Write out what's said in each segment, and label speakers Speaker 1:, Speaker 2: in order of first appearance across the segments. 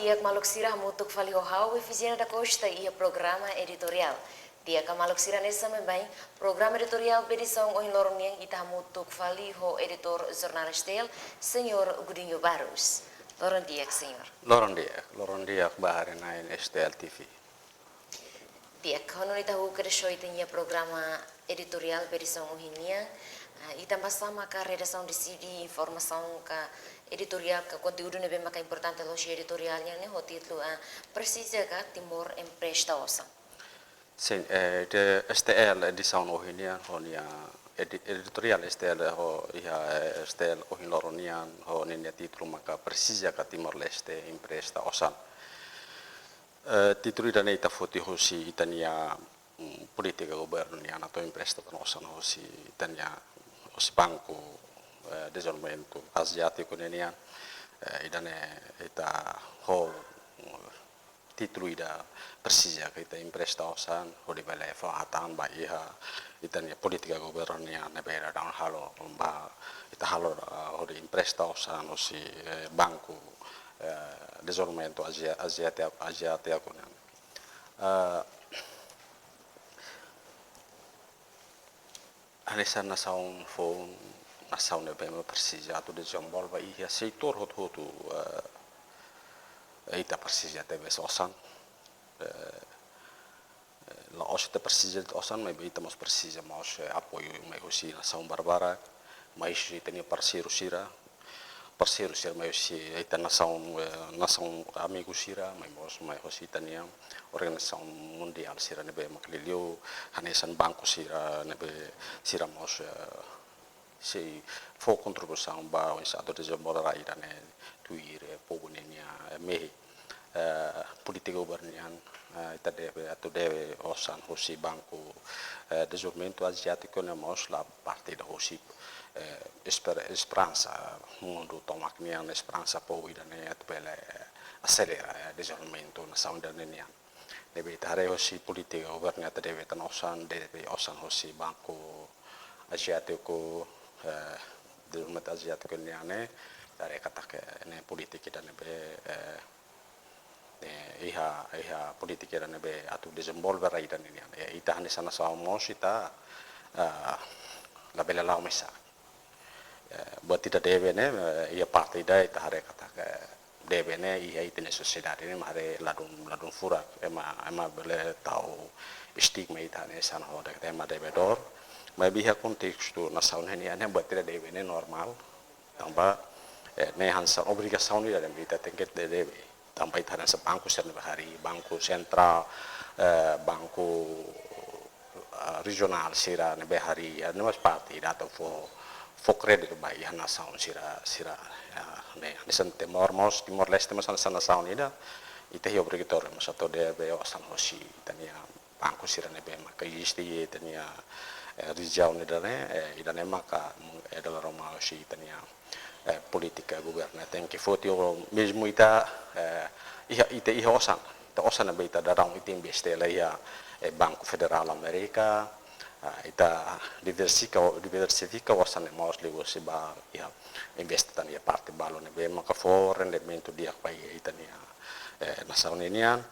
Speaker 1: dia maluk sirah mutuk fali hau eficiência da costa e a programa editorial. Dia ka maluk sirah nessa bem programa editorial edição o lorniang ita mutuk fali ho editor jornalistel senhor Gudinho Barros. Loron dia senhor.
Speaker 2: Loron dia bahari nain STL TV.
Speaker 1: Dia kono ita hu keresoi tanya programa editorial edição o hinia. Ita sama ka redação de CD informação ka editorial ka conteúdo nebe maka importante loja editorialnya ne ho título precisa ka Timor emprestação.
Speaker 2: Sim, de STL edição o hinia honia editorial STL ho ia STL o hiloronian ho nenia título maka precisa ka Timor Leste emprestação. Título ida neita foti hosi itania politika governo ni anato emprestação hosi itania os banco desenvolvimento asiático nenia idane ita ho título ida precisa que ita emprestação ho di bele faatan ba iha itania politika governo ni nebera down halo ba ita halo ho di emprestação hosi banco desenvolvimento asiático Anisan nasaun phone nasaun ne bema precisa tu de jambol ba ia setor hot hotu ita precisa te besosan la osita precisa osan mai ita mas precisa mas apoio mai hosi nasaun barbara mai si tenia parceiro sira mai hosi ita nasaun amigo sira mai mos mai hosi tenia organização mundial sira nebe maklilio hanesan banco sira nebe sira mos sei fo contribuição ba o estado de desenvolvimento ira ne tuire povo nenia mehi politika governian ita deve osan hosi banco desenvolvimento asiático ne mos la parte da hosi esperança mundo tomaknian esperança povo ira ne atbele acelera desenvolvimento na saúde nenia deve tare hosi politika governiata deve tanosan deve osan hosi banco asiatico desenvolvimento asiatico niane tare katake ne politika dan nebe iha politika dan nebe atu desenvolver ida niane ita hane sana saumos ita la bela lau mesa buat tidak deve ne ia parte ida ita hare katake deve ne ia itene sociedade ne mare ladun furak ema bele tau stigma ita ne sana hoda ema deve dor mai biha kontextu na saun henia ne buat tidak deve ne normal tamba ne hansa obrigação ni dalam ita tengket de deve tamba ita hansa banco serna bahari banco central banco regional sira ne bahari ne mas parte data fo credit ba ia na saun sira ne nisan Timor Leste mas sana saun ida ita hi obrigatório mas ato deve osan hosi tania banco sira ne be maka isti tania rijau ne dane idane maka adalah Roma hosi tania politika governo tem que foto mesmo ita iha osan ta osan be ita darang ita investe la ia Banco Federal Amerika ita diversifica osan ne mos ligo se ba ia investe tania parte balone be maka for rendimento dia pai itania nasaun inian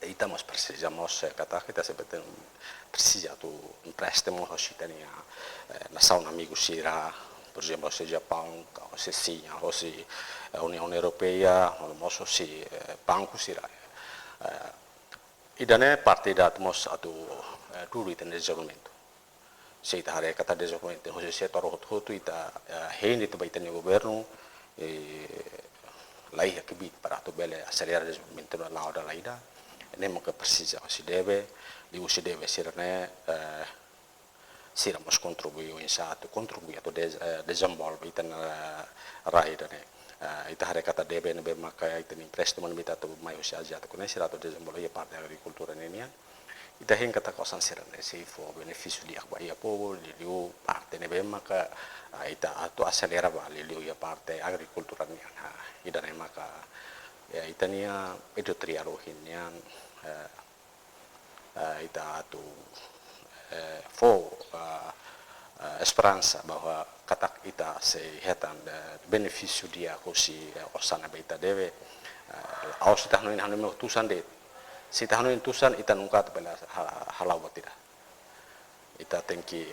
Speaker 2: ita mas precisamos kata kita sebetulnya precisa tu empréstimo hosi tania nasaun amigo sira por exemplo se Japão se China hosi União Europeia mos hosi banco sira idane parte da mos atu dulu ita desenvolvimento se ita hare kata desenvolvimento hosi setor hotu ita hende tu baitani governo lai hakibit para tu bele acelerar desenvolvimento na lauda laida ne moka precisa si deve sirne siramos contribuiu in sato contribuito desenvolvimento na raida ne ita hare kata deve ne be maka ita ni prestamo ne mita tu mai hosi asiatico ne sirato desenvolvimento parte agricultura nenia ita hen kata kosan sirne si fo beneficio di akba ia povo liu parte ne be maka ita atu acelera ba liu ia parte agricultura nenia ida ne maka itania editorial rohinian ita atu fo esperança bahwa katak ita se hetan benefício dia hosi osana beta deve aus kita hanu tusan de sita hanu tusan ita nungkat pela halau batida ita tenki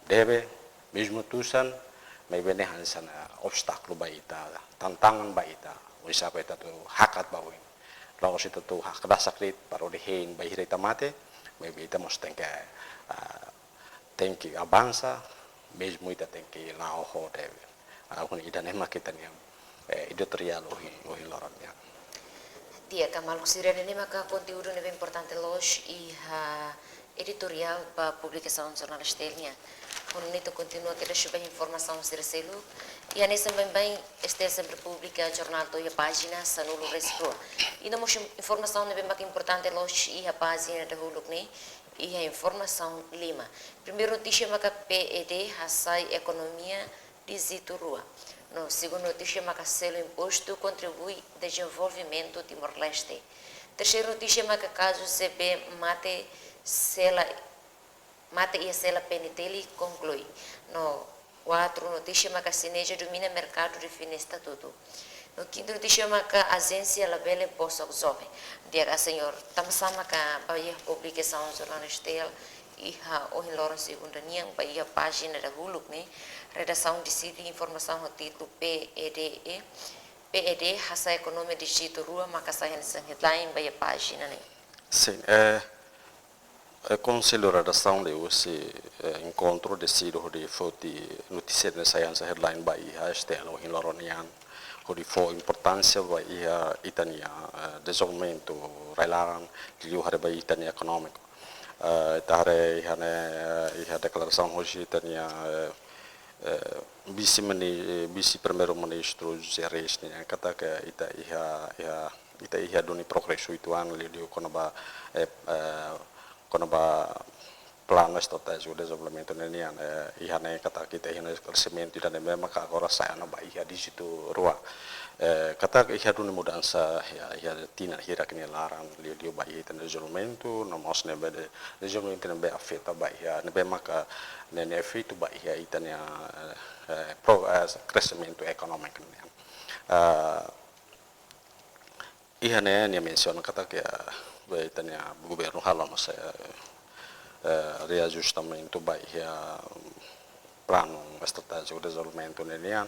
Speaker 2: debe mesmo tusan mai bene hansan obstaklo ba ita tantangan ba ita wisa pa ita tu hakat ba win laos ita tu hakda sakrit paro de hein ba hirita mate mai ita mos tenki avança mesmo ita tenki lao ho debe ahun ida nema kita ni editorial o hilorania
Speaker 1: Dia kamal kusirene ni maka conteúdo neve importante los e editorial para publicação jornal estelnia. Quando nito continua que deixa bem informação ser selo e a nessa bem este sempre publica jornal to a página sanulo rescro. E não informação neve maka importante los e a página da huluk ni e a informação lima. Primeiro notícia maka PED hasai economia digiturua. No segundo notícia, maka selo imposto contribui desenvolvimento Timor-Leste. Terceiro notícia, maka caso CB mate e a sela peniteli conclui. No quatro notícia, maka Sineja domina mercado define estatuto. No quinto notícia, maka agência labela imposto oxove. Dia senhor, tamasama ka bahia publicação jornal estel e o Loren segunda niang bahia página da huluk ni. Redação decide informação no título PED Hasa Economia Digital Rua Makasayan sa headline by a página ni.
Speaker 2: Sim, Conselho de Redação de hoje encontro decide de foti notícia nessa headline by a Estela em Loronian de for importância by a Itania desenvolvimento relaran liu hari by Itania econômico. Tare a declaração hoje Itania vice primeiro ministro José Reis ni kata ke ita iha doni progresso itu an liu konoba plano estratégico de desenvolvimento nenian iha ne kata kita iha crescimento dan memang ka agora saya na ba iha di situ rua kata iha doni mudança iha tina hira kini larang liu ba iha de desenvolvimento no mos ne be de desenvolvimento ne be afeta ba iha ne be maka ne efeito ba iha itania crescimento econômico iha ne menciona kata que itania governo halamos reajustamento ba iha plano estratégico de desenvolvimento nenian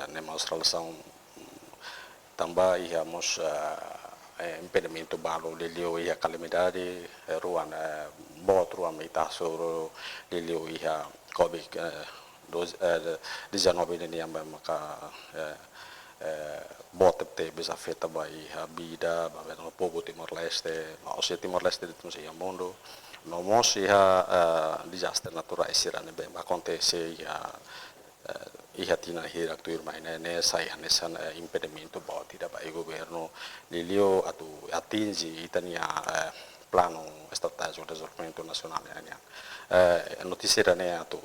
Speaker 2: nemos relação também íamos impedimento balo lelio ia calamidade ruan bot ruan mita soro lelio ia covid 19 nenian maka bot te bisa afeta ba iha bida ba no povo Timor-Leste ma o Timor-Leste de tudo ia mundo no mos iha disaster natural sirane be acontece iha tina hira tuir mai ne sai hanesan impedimento ba tidak ba governo lilio atu atingi itania plano estratégico de desenvolvimento nacional ne notícia ne atu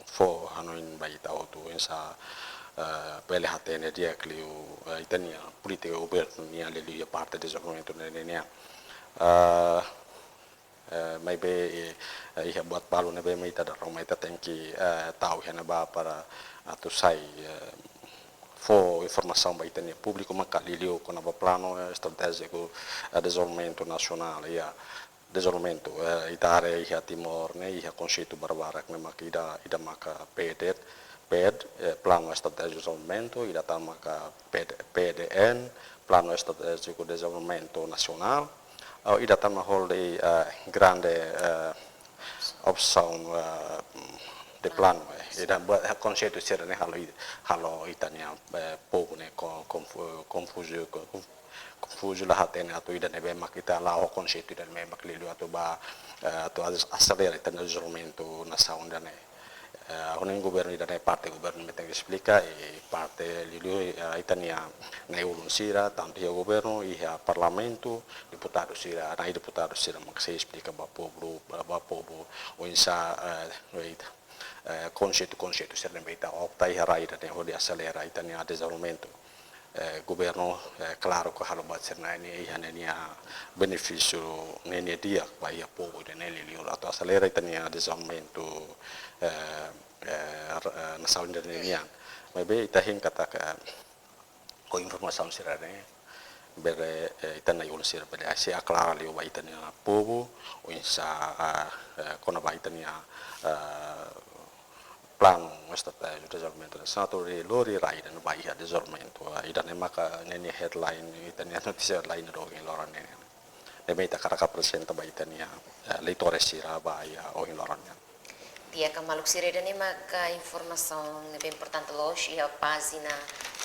Speaker 2: fo hanoin ba ita auto ensa pele hatene dia clio itania politica governo ne lilio parte de desenvolvimento ne mai be iha buat palu ne be mai tada roma ita tenki tau hena ba para atau sai for informação ba itania público maka lilio con aba plano estratégico desenvolvimento nacional ia desenvolvimento itare iha Timor ne iha conceito barbarak ne maka ida maka PED plano estratégico de desenvolvimento ida ta maka PDN plano estratégico de desenvolvimento nacional ida ta mahol de grande opção de plano ida buat conceito serane halo itania povo ne confuso la hatene atau ida ne be makita la o conceito ida me maklilo atau ba atau acelera itania desenvolvimento nação dane honen governo ida ne parte governo meteng explica e parte lilo itania ne ulun sira tanto ia governo ia parlamento deputado sira na deputado sira mak se explica ba povo o insa conceito serem beita opta e raida ne hodi acelera itania desenvolvimento governo claro que halo bat serna ini ihania benefício nenia dia vai a povo de nele lio atau acelera itania desenvolvimento nação indonesian maybe itahin kata o informação sirane bere itana yul sir bere asi aklara liu ba itania povo o insa kona ba itania plano estratégico de desenvolvimento de Santori lori raida no Bahia de desenvolvimento idane maka neni headline itania notícia lain do in loran neni ne meita karaka presenta ba itania leitore sira Bahia o in loran
Speaker 1: Dia kamaluk sireda ni maka informação bem importante loja e a página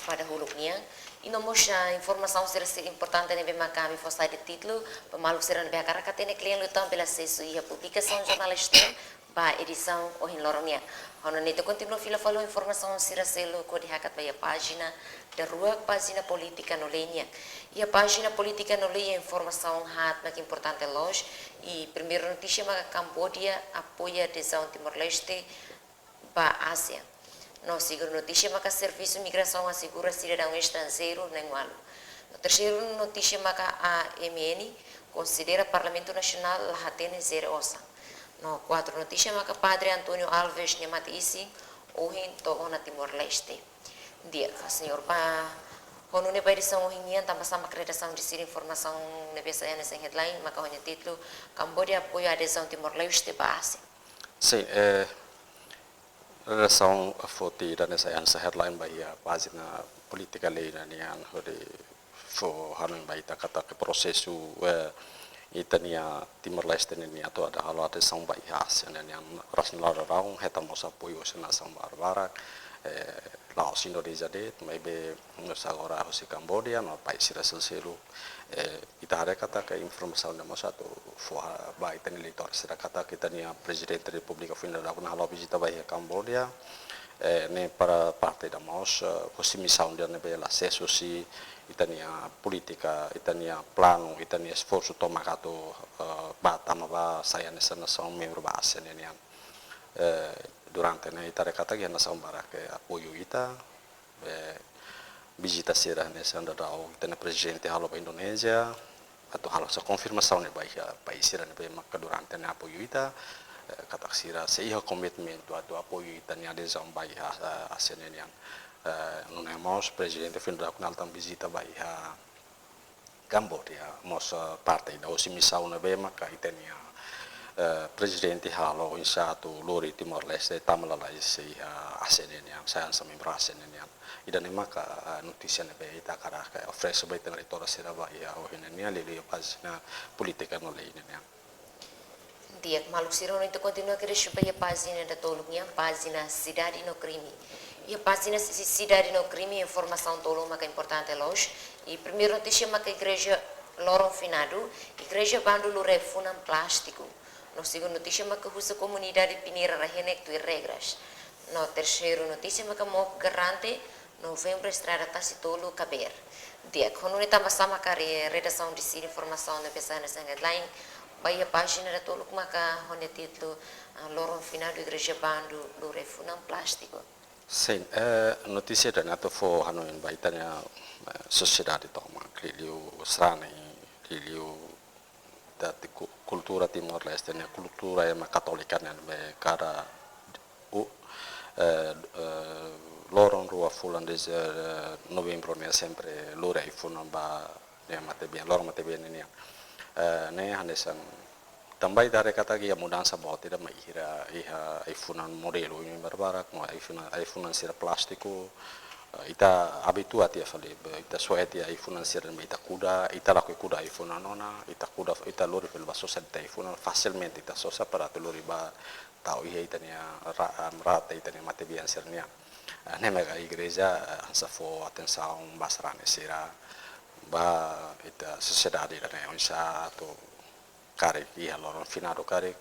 Speaker 1: pada huluknya. Ino mosha informação ser importante ne bem maka mi fosa de título, pamaluk sireda bem akara katene klien lutam pela acesso e a publicação jornalista ba edição o in lorongnya. Hono nito continua fila follow informação sira selo ko dihakat ba a página de rua página política no lenha. E a página política no lenha informação hat mak importante loja. E primeira notícia maka Cambodia apoia adesão Timor-Leste para a Ásia. No segunda notícia maka Serviço de Migração assegura cidadão estrangeiro nengualo. No terceira notícia maka AMN considera Parlamento Nacional lahatene zero osa. No quatro notícia maka Padre Antônio Alves Nyamatisi ohin to ona Timor-Leste. Dia senhor pa Hono ne edição ohinian tambah sama acreditação de ser informação ne biasanya nessa headline maka hanya título Cambodia apoia adesão Timor-Leste base.
Speaker 2: Sim, relação a foto dan essa headline bahia página política lei na nian hode fo hanoi baita kata ke prosesu itania Timor-Leste ni atau ada hal adesão bahia asia nian rasnal raung heta mosa apoio sena são barbara Laos Indonesia det maybe nusa agora hosi Cambodia no país sira selu itare kata ke informação de mosa tu fo ba itani leitor sira kata kita nia presidente República Federal na halo visita bahia Cambodia ne para parte da mos hosi missão de ne bela acesso si itania politica itania plano itania esforço tomakato batama ba saya nessa nação membro base nian durante ne itare kata que na sambara que apoio ita visita sira nessa anda dao tena presidente halo Indonesia atau halo sa confirmação ne baia país sira ne maka durante ne apoio ita kata sira seiha commitment atau apoio ita ne adesão baia asenenian non emos presidente federal kunal tam visita baia Cambodia mos parte da osi missão ne maka itania presidente halo insatu lori Timor-Leste tamalalai si asenenian saya sama membrasenian idan maka notícia ne be ita kara ka fresh be tena itora sira ba ya o hinenia lili pasna politika no leinenia
Speaker 1: Dia maluk siro itu continua que supaya página da tolungnya página Cidade no Crime. E a página Cidade no Crime informação tolung maka importante loja e primeira notícia maka igreja Lorong Finado igreja Bandulu refunam plástico. No segundo notícia maka usa comunidade Pinira Rahenek tu regras. No terceiro notícia maka mo garante novembro estrada Tacitolo Caber. Dia quando tambah sama kari redação de siri informação na pessoa nessa headline baia página da tolo maka honda título Lorong Finado igreja Bandu do refunam plástico.
Speaker 2: Sim, notícia da nato fo hanoin baitanya sociedade toma clio strani clio da cultura Timor-Leste ne cultura é católica ne be cara lorong rua fulan de novembro ne sempre lora i funan ba ne mate bien lorong mate bien ne hanesan tambay dare kata ki mudança bote da maihira iha ifunan modelo ini barbarak mo ifunan sira plástico ita habituati a fale ita soeti ifunan sira ita kuda ita la kuda ifunan nona ita kuda ita lori fel baso sente ifunan facilmente ita sosa para te lori ba tau iha itania rata itania mate bien sirnia ne mega igreja ansa fo atenção basrane sira ba ita sociedade da ne onsa to kare iha Lorong Finado kare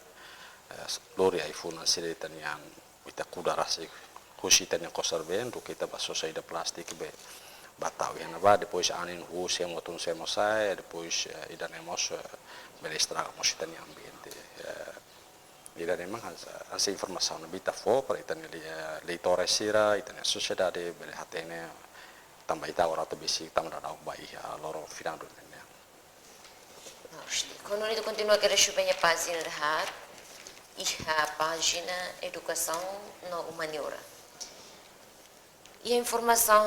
Speaker 2: lori iPhone sire tanian ita kuda rasi kusi tanian kosar ben do kita baso saída plastik be batau yana ba depois anin hu semo tun semo sai depois idanemos belestraga mos tanian ambiente idanema ansa informação na bita fo para itania leitore sira itania sociedade bele hatene tambah ita ora to bisi tamra da ba iha Lorong Finado.
Speaker 1: Quando itu continua que recebem a página da RAD e a página Educação no Humaniora. E a informação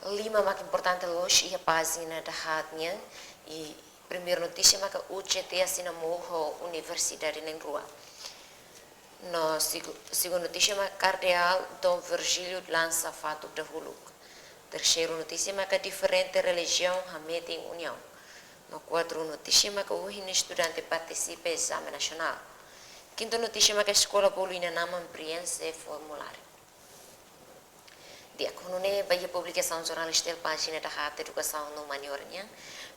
Speaker 1: lima mais importante hoje e a página da rádio e primeira notícia mas que UCT assina morro Universidade em Rua. No segunda notícia mas cardeal Dom Virgílio lança fato da Huluk. Terceira notícia mas que diferente religião hamete em união. No quadro notícia mas que o estudante participa em exame nacional. Quinta notícia mas que a escola paulina nama preenche formulário. Dia konune bagi publikação jornalista página da Rádio Educação no Maniornya,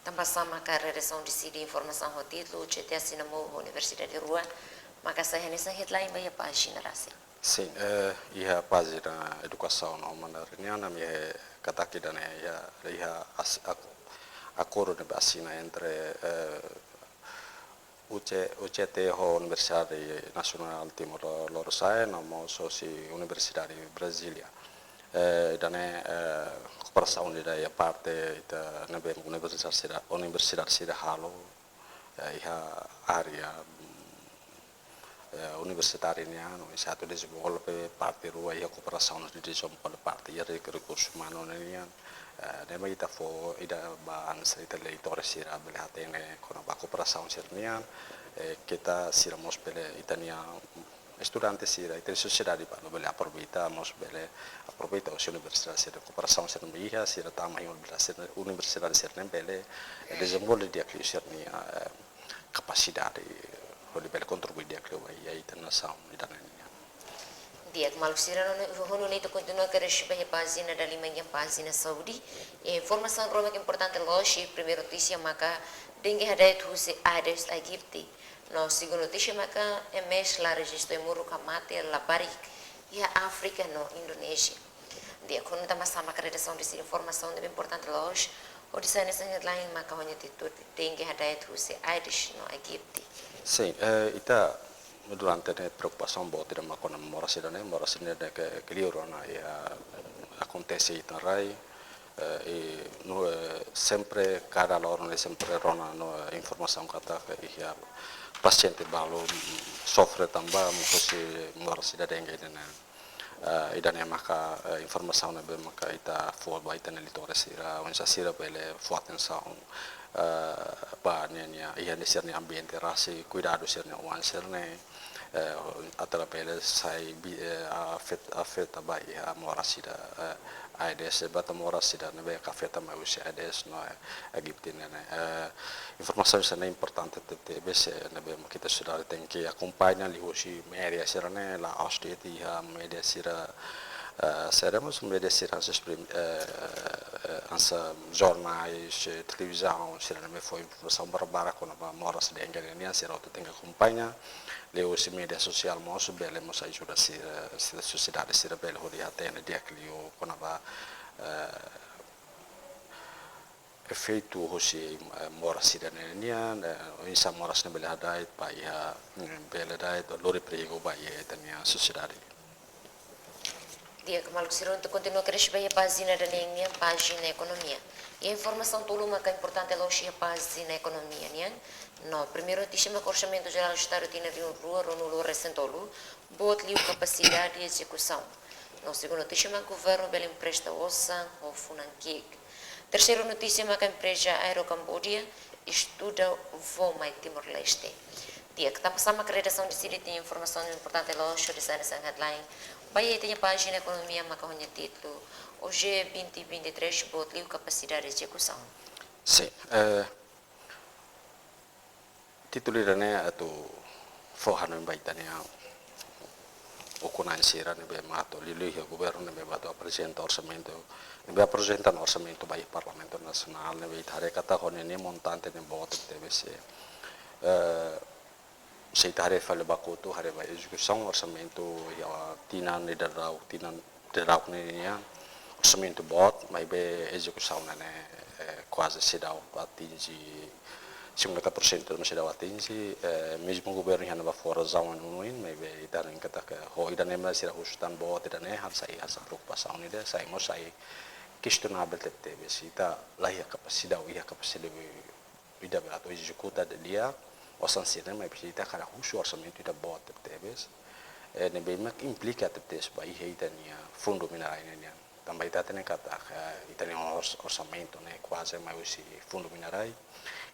Speaker 1: também sama a redação de sidi informação o título, CT assina Universidade de Rua, maka saya nessa headline bagi página rasi.
Speaker 2: Sim, ia página Educação no Maniornya, nami kata kita ne ia acordo de assina entre UCT ho Universidade Nacional Timor-Leste, namo sosi Universidade Brasilia. Idane cooperação da parte da Universidade Sida Halo ia área universitária no satu desenvolve parte rua ia cooperação de desenvolve parte ia recursos humanos nian nema ita fo ida ban cerita leitore sira belhatene con a cooperação sirnian kita siramos bele itania estudante sira ita sociedade para bele aproveitamos bele aproveita a universidade sira cooperação sira miha sira tama universidade sira bele desenvolve dia que sirnia capacidade de bele contribuir dia que vai ita nação idana
Speaker 1: Dia malu sira no neito continua a receber a página da Alemanha página Saudi informação roma que importante loja primeira notícia maka dengue hadait huse Aedes aegypti no segunda notícia maka MS la registro muru kamate la barik ia África no Indonésia dia quando também sama a redação dessa informação é importante loja o de sana sangat lain maka hanya titur dengue hadait huse Aedes no Aegypti.
Speaker 2: Sim, ita durante a preocupação boa ter uma coisa moracida que liorona acontece em Rai e no sempre cada loro ne sempre rona no informação kata que ia paciente balo sofre também mukosi moracida dengue e dan maka informação ne be maka ita for baita ne litore sira onsa sira bele for atenção banenya ia nesirne ambiente rasi cuidado sirne wan sirne através sai afeta bai a moracida Aedes bata moracida nebe afeta mai usi Aedes no Egipte ne informação isso é importante te bese nebe kita sudah tem que acompanhar li usi media sirne la hostiti ha media sira seremos media sira ansa jornais televisão sira me foi informação barbara com a moracida engania sira tu tem que acompanhar leu si media social mos bele mos ajuda sira sociedade sira bele hori atene dia clio konaba efeito hosi mora sira nenia isa mora sne bele hadait pa ia bele dait lori prego ba ia tania sociedade
Speaker 1: dia kemal sira untuk continua crescer bem a página da linha página economia e a informação tolo que é importante é a página economia né no primeiro notícia o orçamento geral do Estado tinha de rua no recentolo bot liu capacidade de execução no segundo notícia o governo bele empresta osan ou funankik terceiro notícia a empresa Aero Cambodia estuda voo mai Timor-Leste dia que está passando a acreditação de siri tem informação importante loja de sana headline baia tem a página economia maka honya título hoje 2023 bot liu capacidade de execução
Speaker 2: sim titulirane atau fohano baitania o conansira nebe mato lili o governo nebe mato apresenta orçamento nebe apresenta no orçamento bai parlamento nacional nebe itare kata honene montante ne bote TBC se itare fale bakoto hare bai execução orçamento ya tinan derau ne orçamento bot mai be execução ne quase se dá atinge 50% masih dapat tinggi, mesmo governo yang naba fora zaman unuin, maybe itan yang kata ke ho idan emla sira ustan bawa tidak har sai hasa preocupação ni dia sai mo sai questionável tete besi ita lahia capacidade ida atau executa dia o sansira maybe ita cara husu orçamento ida bawa tete bes ne be mak implica tete sebagai itan ya fundo mineral ini também ita tem kata ita tem orçamento né quase mais usi fundo minerai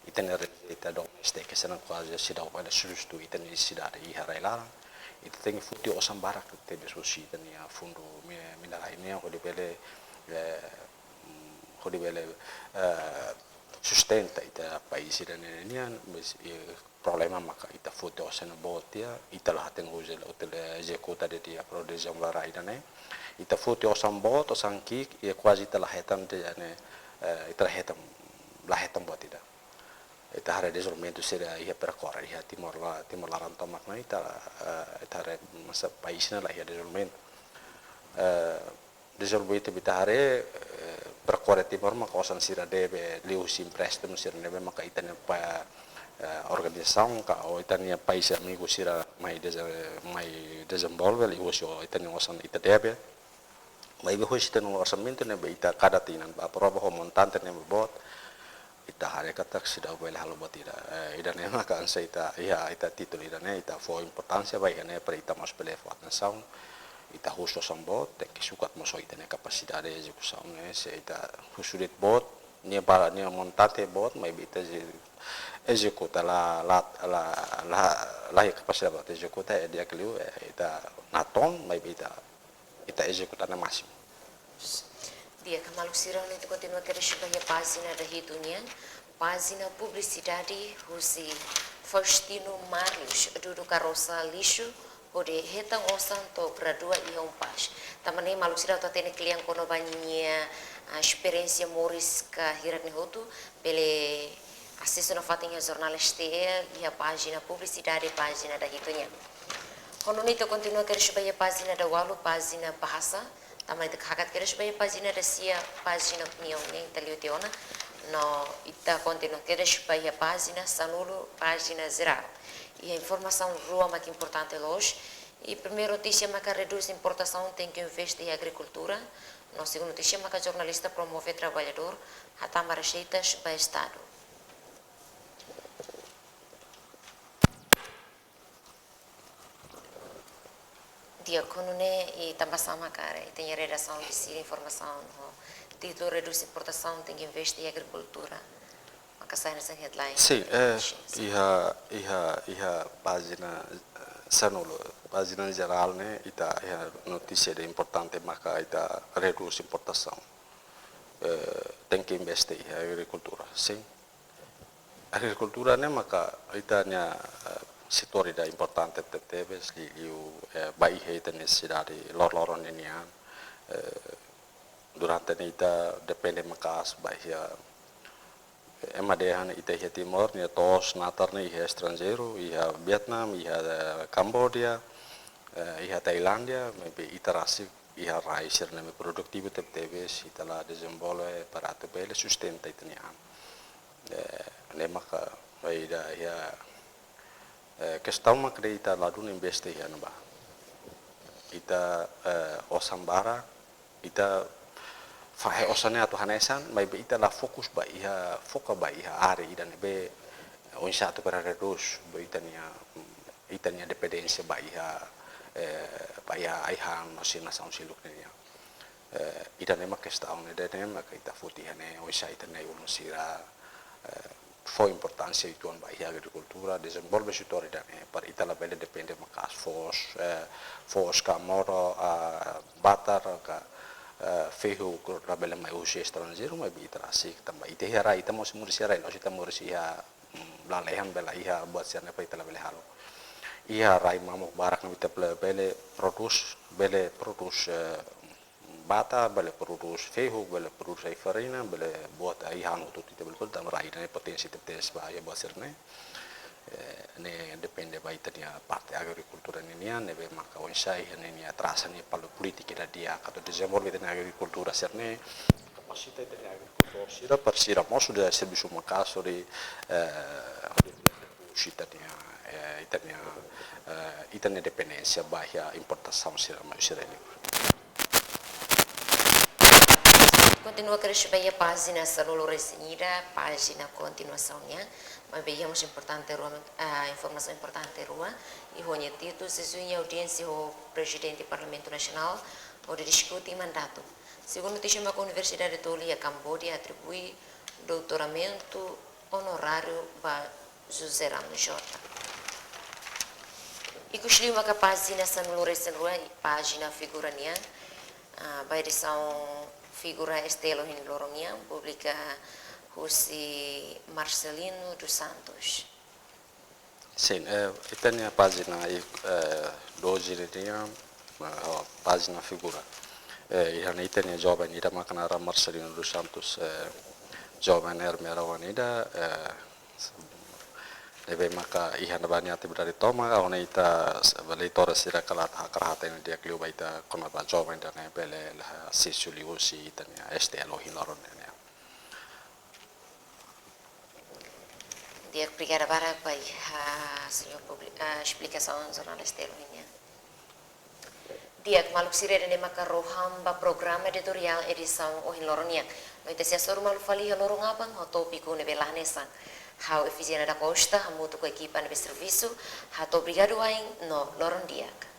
Speaker 2: ita tem ita domestik que sena quase sida pada sustu ita tem cidade e harai larang ita tem futi osam barak te besusi ita tem fundo minerai ne hodi bele sustenta ita paesi dan nian problema maka ita foto osana botia ita lah ten hoje hotel executa de dia pro de jamlarai dan ita foto osam bot osam ki e quasi ita lahetam de ne ita lahetam bot ida ita hare desolmento sera ia percorre ia timor laranto makna ita hare masa paisina lah ia desolmento desolmento bita hare percorre timor maka osan sira debe liu sim prestem sira debe maka ita ne pa organização ka o ita ne país amigo sira mai desenvolve li uso ita ne osan ita debe mai be hoje tem um orçamento ne be ita cada tinan ba prova ho montante ne bot ita hare kata sida bel halo bot ida ida ne maka ansa ita ita titolo ida ne ita fo importância vai ne para ita mas pele fo atenção ita justo sambot que sukat mo so ita ne capacidade de execução ne se ita husulit bot ne para ne montate bot mai bita executa la capacidade de executar é dia que ita naton mai bita ita executa na máximo
Speaker 1: dia kamaluk sirau ni tu continua querer sebagai página da hitunya página publicidade husi Faustino Marius duduk karosa lixo ode hetang osan to gradua e pas tamane maluk sirau to tene kliang kono banhia experiência moris ka hirat nehotu pele assessora fatinha jornalista e a página publicidade página da hitunya kono ni to continua querer sebagai página da walu página bahasa tamane te kakat querer sebagai página da sia página opinião nem talioteona no ita continua querer sebagai página sanulo página geral e a informação rua mais importante hoje e primeira notícia é que reduz a importação tem que investir em agricultura no segundo notícia é que jornalista promove trabalhador hatama receitas para o estado dia konune e tambah sama cara e tem redação de informação título reduz a importação tem que investir em agricultura sai nessa headline.
Speaker 2: Sim, iha página geral né, ita notícia de importante maka ita reduz importação. Tem que investir em agricultura, sim. Agricultura né maka ita nya setor ida importante teve liu bai ita necessidade lor-loron ini durante ita depende maka bai emadehan ita ia Timor, ia tos natar ia estrangeiro, ia Vietnam, ia Cambodia, ia Thailandia, maybe ita rasi ia raisir neme produktivo teve ita la desenvolve para tu bele sustenta ita nian. Ne maka ida ia questão maka ita la dun investe ia naba. Ita osambara ita fahe osane atau hanesan mai be ita la fokus ba iha foka ba iha are ida be on satu para redus be ita nia dependensia ba iha aihan masina saun siluk nia ida ne makesta on ida ne mak ita futi hane on sa ita ne ulun sira fo importancia ituan ba iha agricultura desenvolve setor ida ne par ita la bele depende makas fos kamoro batar ka fehu rabela mai usi estrangeiro mai bita asik tambah ite hera ita mo semur sia rai ita mo sia lalehan bela iha buat sia nepa ita bela halo iha rai mamok barak na ita bele produce bata bele produce fehu bele produce farina bele buat iha no tu ita bele tam rai ne potensi tes ba ya buat sia ne depende ba ita dia parte agricultura nenia ne be maka onsai nenia trasa ne palu politica da dia kato desenvolve da agricultura serne capacità da agricultura sira per sira mo sudah serviço makaso de uscita dia itania dependência bahia importação sira mais sira
Speaker 1: continua a crescer a página Salulo Resenida, página continuaçãonya, mas bem mais importante a informação importante rua e onde título se une audiência o presidente do Parlamento Nacional onde discute mandato Segundo a Universidade Tolia Cambodia atribui doutoramento honorário para José Ramos Jota. E que uma página página figurania, a edição figura Estelo em Loronian, publica José Marcelino dos Santos.
Speaker 2: Sim, tem a página doji dia página figura. E tem a jovem ida makanara Marcelino dos Santos jovem merawanida deve maka ihan banyak dari toma awna ita leitora sira kalat hakarhata ini dia kliu baita kona ba jovem dan bele sisuli usi tanya STL hinaron ne.
Speaker 1: Dia obrigada para a senhor explicação jornalista ini. Dia maluk sire de maka rohamba programa editorial edição Ohinloronia. Noite se asor malu fali lorong abang ho tópico ne belah nesa. How eficiente da costa, hamuto com a equipa no serviço, hato obrigado no Loron Diak.